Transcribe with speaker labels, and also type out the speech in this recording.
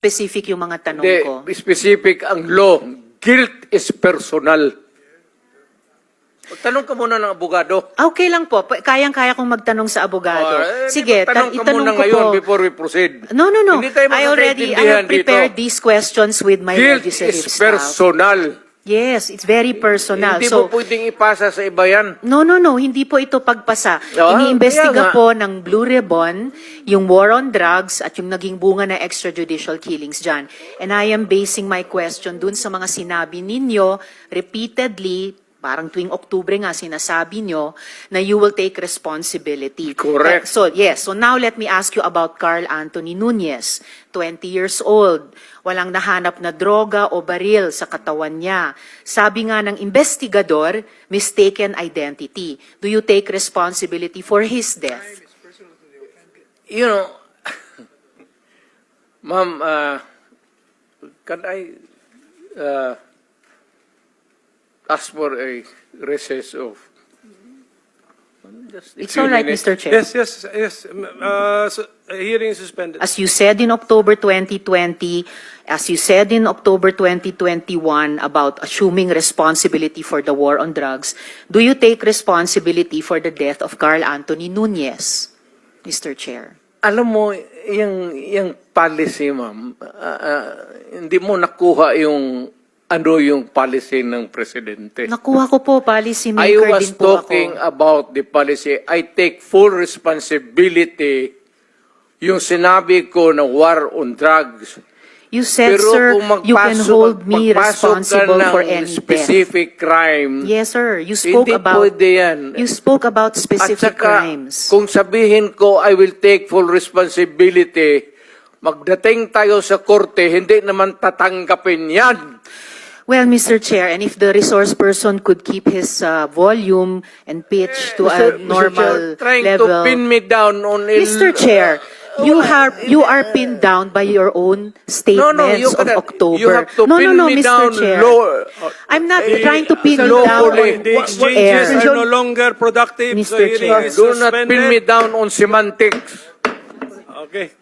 Speaker 1: Specific yung mga tanong
Speaker 2: Hindi,
Speaker 1: ko.
Speaker 2: specific ang law. Guilt is personal. Tanong ka muna ng abogado.
Speaker 1: Okay lang po. Kayang-kaya kong magtanong sa abogado. Sige,
Speaker 2: tanong ka
Speaker 1: itanong
Speaker 2: muna
Speaker 1: ko
Speaker 2: ngayon
Speaker 1: po.
Speaker 2: before we proceed.
Speaker 1: No.
Speaker 2: Hindi tayo
Speaker 1: I
Speaker 2: magkakaintindihan
Speaker 1: have prepared
Speaker 2: dito.
Speaker 1: these questions with my
Speaker 2: Guilt
Speaker 1: legislative
Speaker 2: is
Speaker 1: staff.
Speaker 2: personal.
Speaker 1: Yes, it's very personal.
Speaker 2: Hindi
Speaker 1: So,
Speaker 2: mo pwedeng ipasa sa iba yan.
Speaker 1: no, hindi po ito pagpasa.
Speaker 2: Ah,
Speaker 1: Iniimbestiga
Speaker 2: kaya nga.
Speaker 1: po ng Blue Ribbon yung war on drugs at yung naging bunga na extrajudicial killings dyan. And I am basing my question dun sa mga sinabi ninyo repeatedly, parang tuwing Oktubre nga sinasabi nyo, na you will take responsibility.
Speaker 2: Correct.
Speaker 1: So now let me ask you about Carl Anthony Nunez, 20 years old. Walang nahanap na droga o baril sa katawan niya. Sabi nga ng investigador, mistaken identity. Do you take responsibility for his death?
Speaker 2: You know, ma'am, can I ask for a recess of just a
Speaker 1: It's
Speaker 2: few
Speaker 1: all right,
Speaker 2: minutes?
Speaker 1: Mr. Chair.
Speaker 3: Yes. Hearing suspended.
Speaker 1: As you said in October 2020, as you said in October 2021 about assuming responsibility for the war on drugs, do you take responsibility for the death of Carl Anthony Nunez, Mr. Chair?
Speaker 2: Alam mo, yung policy, ma'am, hindi mo nakuha yung yung policy ng presidente.
Speaker 1: Nakuha ko po, policy
Speaker 2: I
Speaker 1: maker
Speaker 2: was
Speaker 1: din po
Speaker 2: talking
Speaker 1: ako.
Speaker 2: about the policy. I take full responsibility yung sinabi ko na war on drugs.
Speaker 1: You said,
Speaker 2: Pero
Speaker 1: sir,
Speaker 2: kung
Speaker 1: you can hold me responsible for any death.
Speaker 2: specific crime,
Speaker 1: Yes, sir. You spoke
Speaker 2: hindi
Speaker 1: about
Speaker 2: pwede yan.
Speaker 1: you spoke about
Speaker 2: At
Speaker 1: specific
Speaker 2: saka,
Speaker 1: crimes.
Speaker 2: kung sabihin ko, I will take full responsibility, magdating tayo sa korte, hindi naman tatanggapin yan.
Speaker 1: Well, Mr. Chair, and if the resource person could keep his volume and pitch to a normal
Speaker 2: trying
Speaker 1: level.
Speaker 2: to pin me down on
Speaker 1: Mr. Chair, you are pinned down by your own statements
Speaker 2: you
Speaker 1: of
Speaker 2: cannot.
Speaker 1: October.
Speaker 2: You have to pin me
Speaker 1: Mr.
Speaker 2: down
Speaker 1: Chair.
Speaker 2: I'm
Speaker 1: I'm not trying to pin you
Speaker 2: lawfully.
Speaker 1: down
Speaker 3: The
Speaker 1: on
Speaker 3: exchanges
Speaker 1: air.
Speaker 3: are no longer productive, so
Speaker 1: Mr.
Speaker 3: hearing
Speaker 1: Chair.
Speaker 3: is
Speaker 2: Do not pin me
Speaker 3: suspended.
Speaker 2: down on semantics.
Speaker 3: Okay.